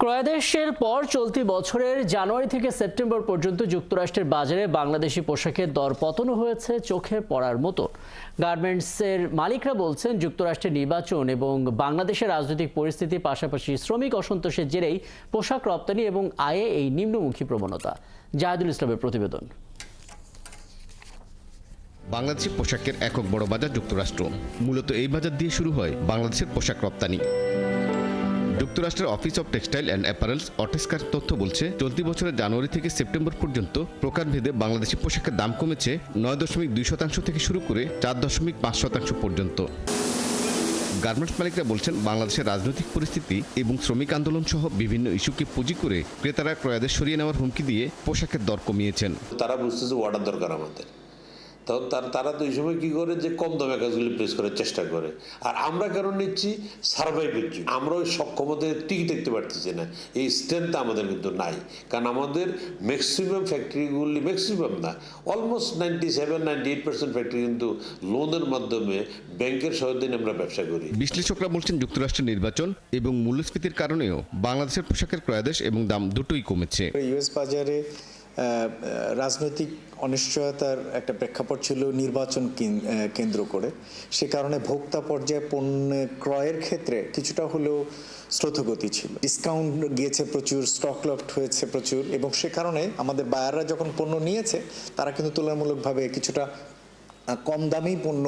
ক্রয়াদেশের পর চলতি বছরের জানুয়ারি থেকে সেপ্টেম্বর পর্যন্ত যুক্তরাষ্ট্রের বাজারে বাংলাদেশি পোশাকের দর পতন হয়েছে চোখে পড়ার মতো। গার্মেন্টসের মালিকরা বলছেন, যুক্তরাষ্ট্রের নির্বাচন এবং বাংলাদেশের রাজনৈতিক পরিস্থিতি, পাশাপাশি শ্রমিক অসন্তোষের জেরেই পোশাক রপ্তানি এবং আয়ে এই নিম্নমুখী প্রবণতা। জাহিদুল ইসলামের প্রতিবেদন। বাংলাদেশের পোশাকের একক বড় বাজার যুক্তরাষ্ট্র। মূলত এই বাজার দিয়ে শুরু হয় বাংলাদেশের পোশাক রপ্তানি। যুক্তরাষ্ট্রের office of textile and apparels অটেস্কার তথ্য বলছে, চলতি বছরের জানুয়ারি থেকে সেপ্টেম্বর পর্যন্ত প্রকারভেদে বাংলাদেশি পোশাকের দাম কমেছে 9.2% থেকে শুরু করে 4.5% পর্যন্ত। গার্মেন্টস মালিকরা বলছেন, বাংলাদেশের রাজনৈতিক পরিস্থিতি এবং শ্রমিক আন্দোলন সহ বিভিন্ন ইস্যুকে পুঁজি করে ক্রেতারা ক্রয়াদেশ সরিয়ে নেওয়ার হুমকি দিয়ে পোশাকের দর কমিয়েছেন। তারা বুঝতেছে অর্ডার দরকার আমাদের, তো তারা তো এই সময় কি করে যে কম দামে কাজগুলি প্লেস করার চেষ্টা করে। আর আমরা কারণ নিচ্ছি সার্ভাইভের জন্য, আমরা ওই সক্ষমতা টিকে থাকতে পারতেছি না, এই স্ট্রেংথ আমাদের কিন্তু নাই। কারণ আমাদের ম্যাক্সিমাম ফ্যাক্টরিগুলি, ম্যাক্সিমাম না, অলমোস্ট 97-98% ফ্যাক্টরি কিন্তু লোনের মাধ্যমে ব্যাংকের সহায়তায় আমরা ব্যবসা করি। বিশ্লেষকরা বলছেন, যুক্তরাষ্ট্রের নির্বাচন এবং মূল্যস্ফীতির কারণেও বাংলাদেশের পোশাকের ক্রয়াদেশ এবং দাম দুটোই কমেছে। ইউএস বাজারে রাজনৈতিক অনিশ্চয়তার একটা প্রেক্ষাপট ছিল নির্বাচন কেন্দ্র করে, সে কারণে ভোক্তা পর্যায়ে পণ্য ক্রয়ের ক্ষেত্রে কিছুটা হলেও স্রোতগতি ছিল। ডিসকাউন্ট গিয়েছে প্রচুর, স্টক লট হয়েছে প্রচুর, এবং সে কারণে আমাদের বায়াররা যখন পণ্য নিয়েছে তারা কিন্তু তুলনামূলকভাবে কিছুটা কম দামেই পণ্য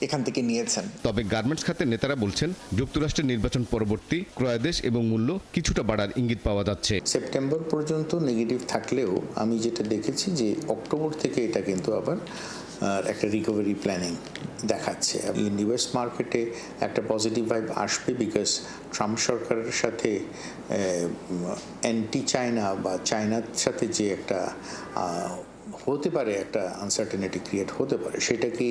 এখান থেকে নিয়েছেন। তবে গার্মেন্টস খাতের নেতারা বলছেন, যুক্তরাষ্ট্রের নির্বাচন পরবর্তী ক্রয়াদেশ এবং মূল্য কিছুটা বাড়ার ইঙ্গিত পাওয়া যাচ্ছে। সেপ্টেম্বর পর্যন্ত নেগেটিভ থাকলেও আমি যেটা দেখেছি যে অক্টোবর থেকে এটা কিন্তু আবার একটা রিকভারি প্ল্যানিং দেখাচ্ছে। ইউএস মার্কেটে একটা পজিটিভ ভাইব আসবে, বিকজ ট্রাম্প সরকারের সাথে অ্যান্টি চায়না বা চায়নার সাথে যে একটা হতে পারে, একটা আনসার্টেনিটি ক্রিয়েট হতে পারে, সেটাকে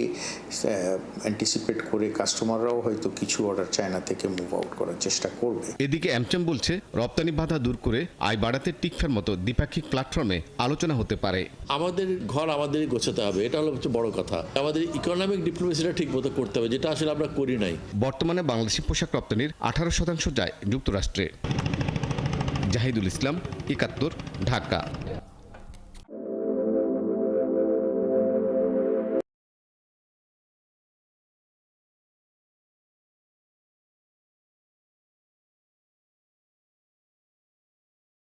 অ্যান্টিসিপেট করে কাস্টমাররাও হয়তো কিছু অর্ডার চায়না থেকে মুভ আউট করার চেষ্টা করবে। এদিকে অ্যামচাম বলছে, রপ্তানি বাধা দূর করে আয় বাড়াতে টিকফার মতো দ্বিপাক্ষিক প্ল্যাটফর্মে আলোচনা হতে পারে। আমাদের ঘর আমাদেরই গোছাতে হবে, এটা হলো হচ্ছে বড় কথা। আমাদের ইকোনমিক ডিপ্লোমেসিটা ঠিক মতো করতে হবে, যেটা আসলে আমরা করি নাই। বর্তমানে বাংলাদেশি পোশাক রপ্তানির 18% যায় যুক্তরাষ্ট্রে। জাহিদুল ইসলাম, 71, ঢাকা।